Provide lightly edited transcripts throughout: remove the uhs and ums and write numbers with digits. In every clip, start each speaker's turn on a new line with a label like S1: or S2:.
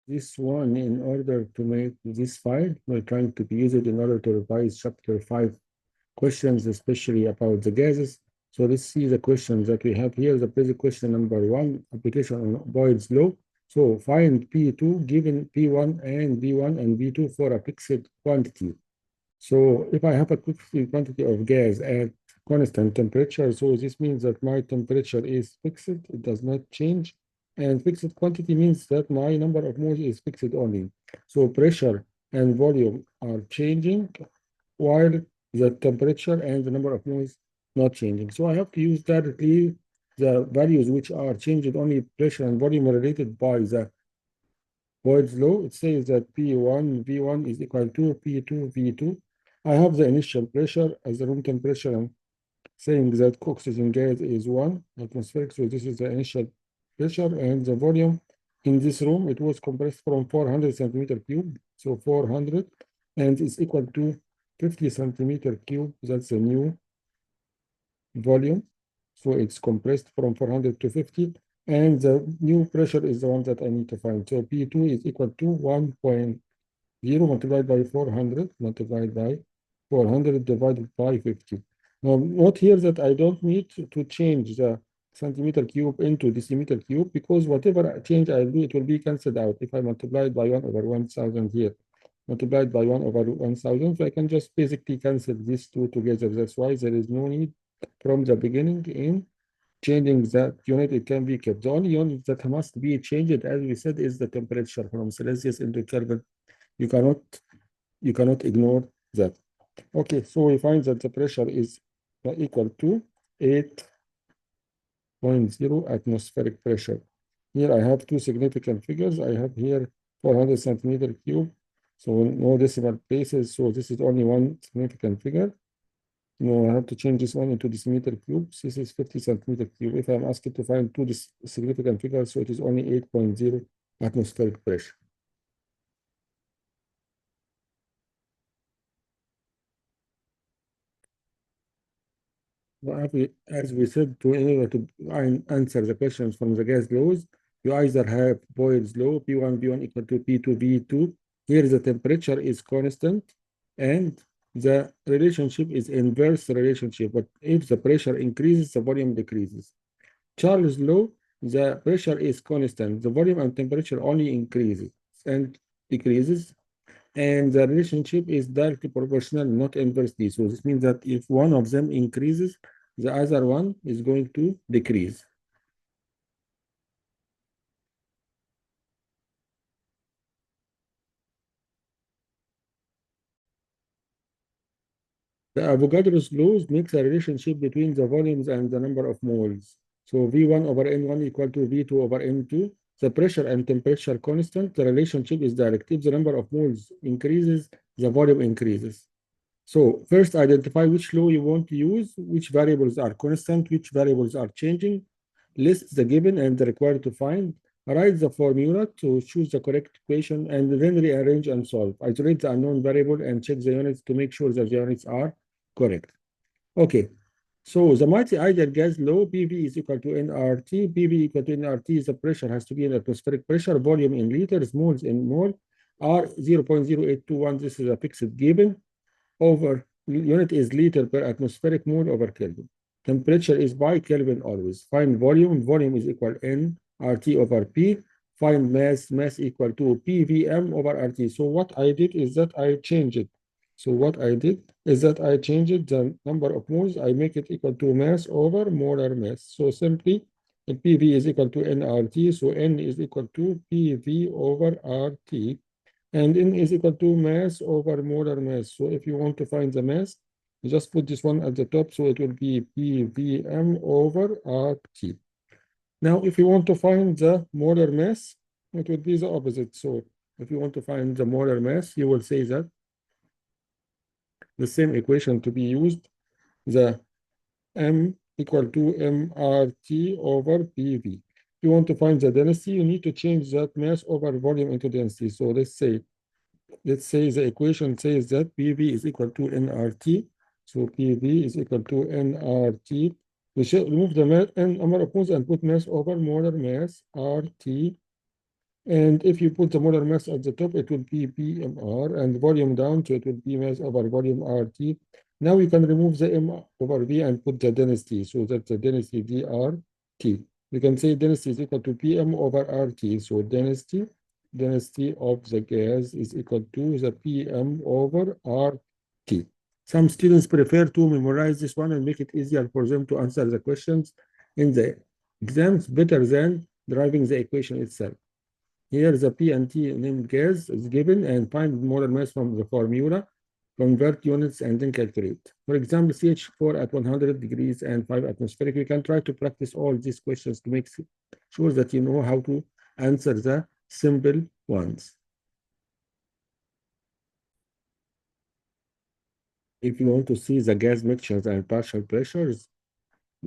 S1: this one in order to make this file. We're trying to use it in order to revise chapter 5 questions, especially about the gases. So let's see the questions that we have here. The basic question number 1, application on Boyle's law. So find P2 given P1 and V1 and V2 for a fixed quantity. So if I have a fixed quantity of gas at constant temperature, so this means that my temperature is fixed, it does not change. And fixed quantity means that my number of moles is fixed only. So pressure and volume are changing while the temperature and the number of moles not changing. So I have to use directly the values which are changed only pressure and volume related by the Boyle's law. It says that P1 V1 is equal to P2 V2. I have the initial pressure as the room temperature. I'm saying that oxygen gas is 1 atmospheric, so this is the initial pressure, and the volume in this room, it was compressed from 400 centimeter cube, so 400, and it's equal to 50 centimeter cube. That's the new volume. So it's compressed from 400 to 50, and the new pressure is the one that I need to find. So P2 is equal to 1.0 multiplied by 400 multiplied by 400 divided by 50. Now, note here that I don't need to change the centimeter cube into decimeter cube, because whatever change I do, it will be cancelled out. If I multiply it by 1 over 1,000 here, multiplied by 1 over 1,000, so I can just basically cancel these two together. That's why there is no need from the beginning in changing that unit. It can be kept. The only unit that must be changed, as we said, is the temperature from Celsius into Kelvin. You cannot ignore that. Okay, so we find that the pressure is equal to 8.0 atmospheric pressure. Here I have two significant figures. I have here 400 centimeter cube, so no decimal places, so this is only one significant figure. No, I have to change this one into decimeter cubes. This is 50 centimeter cube. If I'm asked to find two significant figures, so it is only 8.0 atmospheric pressure. As we said, in order to answer the questions from the gas laws, you either have Boyle's law, P1 V1 equal to P2 V2. Here the temperature is constant and the relationship is inverse relationship, but if the pressure increases, the volume decreases. Charles' law, the pressure is constant, the volume and temperature only increases and decreases, and the relationship is directly proportional, not inversely. So this means that if one of them increases, the other one is going to decrease. The Avogadro's laws makes a relationship between the volumes and the number of moles. So V1 over N1 equal to V2 over N2. The pressure and temperature constant, the relationship is direct. If the number of moles increases, the volume increases. So first identify which law you want to use, which variables are constant, which variables are changing. List the given and the required to find. Write the formula to choose the correct equation and then rearrange and solve. Isolate the unknown variable and check the units to make sure that the units are correct. Okay, so the mighty ideal gas law, PV is equal to nRT. PV equal to nRT, the pressure has to be in atmospheric pressure, volume in liters, moles in mole, R 0.0821, this is a fixed given, over unit is liter per atmospheric mole over Kelvin. Temperature is by Kelvin always. Find volume, volume is equal N RT over P. Find mass, mass equal to PVM over RT. So what I did is that I changed it. So what I did is that I changed the number of moles. I make it equal to mass over molar mass. So simply, PV is equal to nRT. So N is equal to PV over RT. And N is equal to mass over molar mass. So if you want to find the mass, you just put this one at the top. So it will be PVM over RT. Now, if you want to find the molar mass, it would be the opposite. So if you want to find the molar mass, you will say that the same equation to be used, the M equal to MRT over PV. If you want to find the density, you need to change that mass over volume into density. So let's say the equation says that PV is equal to nRT. So PV is equal to nRT. We should remove the number of moles and put mass over molar mass, RT And if you put the molar mass at the top, it will be PMR, and volume down, so it will be mass over volume RT. Now we can remove the M over V and put the density, so that the density dRT. We can say density is equal to PM over RT. So density of the gas is equal to the PM over RT. Some students prefer to memorize this one and make it easier for them to answer the questions in the exams better than deriving the equation itself. Here the P and T named gas is given and find molar mass from the formula, convert units and then calculate. For example, CH4 at 100 degrees and 5 atmospheric. We can try to practice all these questions to make sure that you know how to answer the simple ones. If you want to see the gas mixtures and partial pressures,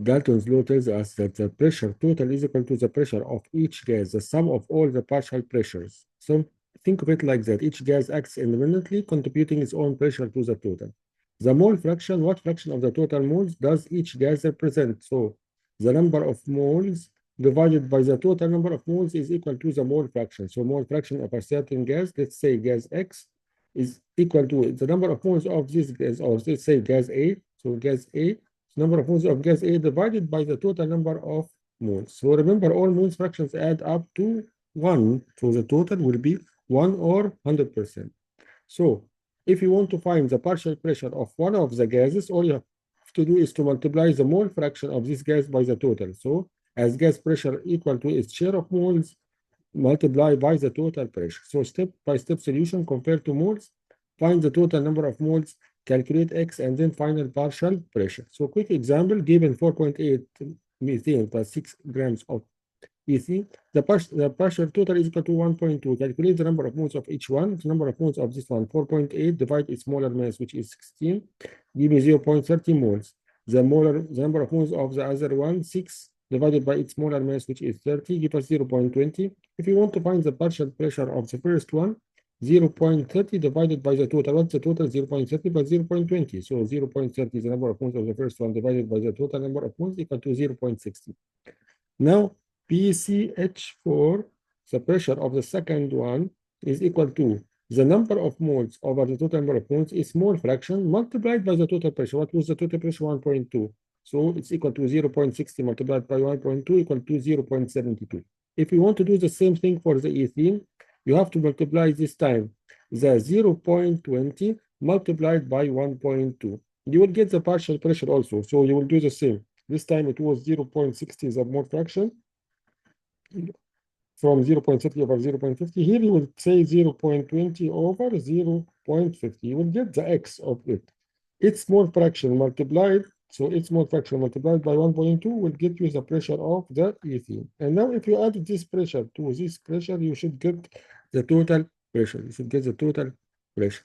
S1: Dalton's law tells us that the pressure total is equal to the pressure of each gas, the sum of all the partial pressures. So think of it like that. Each gas acts independently, contributing its own pressure to the total. The mole fraction, what fraction of the total moles does each gas represent? So the number of moles divided by the total number of moles is equal to the mole fraction. So mole fraction of a certain gas, let's say gas X, is equal to the number of moles of this gas, or let's say gas A. So gas A, number of moles of gas A divided by the total number of moles. So remember, all moles fractions add up to 1. So the total will be 1 or 100%. So if you want to find the partial pressure of one of the gases, all you have to do is to multiply the mole fraction of this gas by the total. So as gas pressure equal to its share of moles, multiply by the total pressure. So step-by-step solution, compare to moles, find the total number of moles, calculate X, and then final partial pressure. So quick example, given 4.8 methane plus 6 grams of ethene, the partial total is equal to 1.2. Calculate the number of moles of each one. The number of moles of this one, 4.8, divide its molar mass, which is 16, give me 0.30 moles. The number of moles of the other one, 6, divided by its molar mass, which is 30, give us 0.20. If you want to find the partial pressure of the first one, 0.30 divided by the total. What's the total? 0.30 by 0.20. So 0.30 is the number of moles of the first one divided by the total number of moles equal to 0.60. Now, PCH4, the pressure of the second one, is equal to the number of moles over the total number of moles is mole fraction multiplied by the total pressure. What was the total pressure? 1.2. So it's equal to 0.60 multiplied by 1.2 equal to 0.72. If you want to do the same thing for the ethene, you have to multiply this time the 0.20 multiplied by 1.2. You will get the partial pressure also. So you will do the same. This time it was 0.60 the mole fraction from 0.30 over 0.50. Here you will say 0.20 over 0.50. You will get the X of it. Its mole fraction multiplied, so its mole fraction multiplied by 1.2 will get you the pressure of the ethene. And now if you add this pressure to this pressure, you should get the total pressure. You should get the total pressure.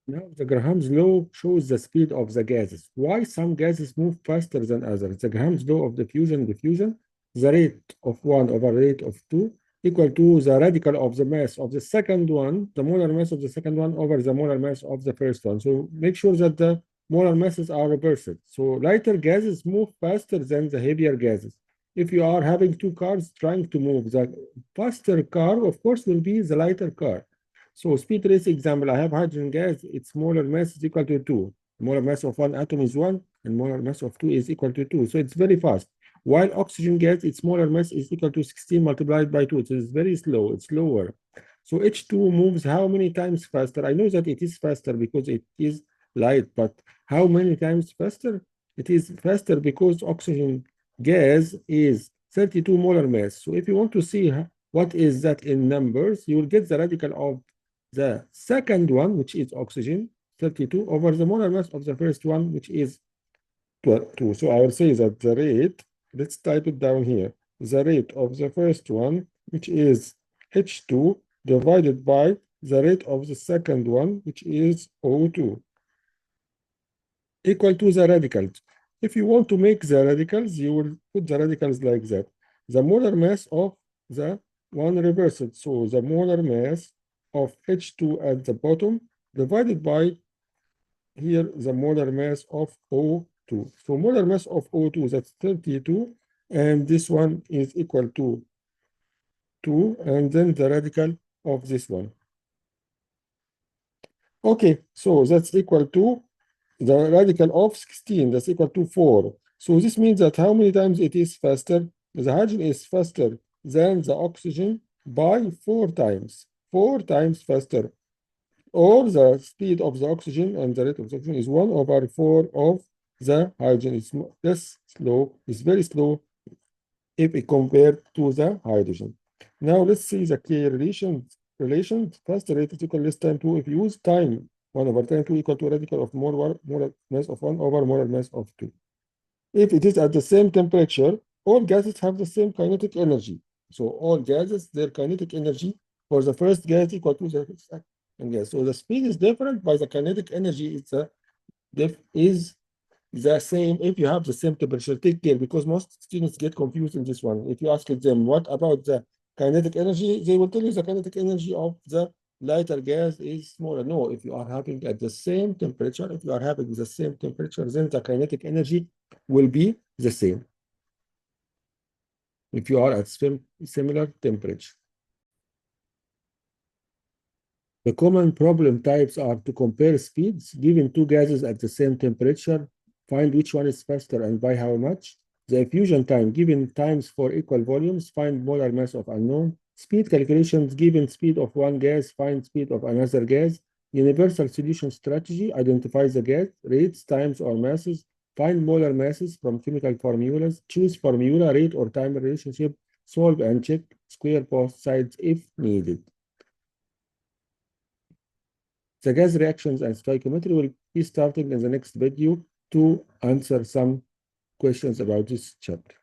S1: Now, the Graham's law shows the speed of the gases. Why some gases move faster than others? The Graham's law of diffusion, the rate of 1 over rate of 2 equal to the radical of the mass of the second one, the molar mass of the second one over the molar mass of the first one. So make sure that the molar masses are reversed. So lighter gases move faster than the heavier gases. If you are having two cars trying to move, the faster car, of course, will be the lighter car. So speed race example, I have hydrogen gas, its molar mass is equal to 2. Molar mass of one atom is 1, and molar mass of 2 is equal to 2. So it's very fast. While oxygen gas, its molar mass is equal to 16 multiplied by 2. So it's very slow, it's lower. So H2 moves how many times faster? I know that it is faster because it is light, but how many times faster? It is faster because oxygen gas is 32 molar mass. So if you want to see what is that in numbers, you will get the radical of the second one, which is oxygen, 32, over the molar mass of the first one, which is 2. So I will say that the rate, let's type it down here, the rate of the first one, which is H2, divided by the rate of the second one, which is O2, equal to the radicals. If you want to make the radicals, you will put the radicals like that. The molar mass of the one reversed. So the molar mass of H2 at the bottom divided by here the molar mass of O2. So molar mass of O2, that's 32, and this one is equal to 2, and then the radical of this one. Okay, so that's equal to the radical of 16, that's equal to 4. So this means that how many times it is faster? The hydrogen is faster than the oxygen by 4 times. 4 times faster. Or the speed of the oxygen and the rate of the oxygen is 1 over 4 of the hydrogen. It's less slow, it's very slow if it compared to the hydrogen. Now let's see the key relation. Faster rate is equal to less time 2 if you use time 1 over time 2 equal to radical of molar mass of 1 over molar mass of 2. If it is at the same temperature, all gases have the same kinetic energy. So all gases, their kinetic energy for the first gas equal to the second gas. So the speed is different, but the kinetic energy is the same if you have the same temperature. Take care, because most students get confused in this one. If you ask them what about the kinetic energy, they will tell you the kinetic energy of the lighter gas is smaller. No, if you are having at the same temperature, then the kinetic energy will be the same if you are at similar temperature. The common problem types are to compare speeds given two gases at the same temperature, find which one is faster and by how much. The effusion time given times for equal volumes, find molar mass of unknown. Speed calculations given speed of one gas, find speed of another gas. Universal solution strategy, identify the gas, rates, times, or masses. Find molar masses from chemical formulas. Choose formula, rate, or time relationship. Solve and check square both sides if needed. The gas reactions and stoichiometry will be starting in the next video to answer some questions about this chapter.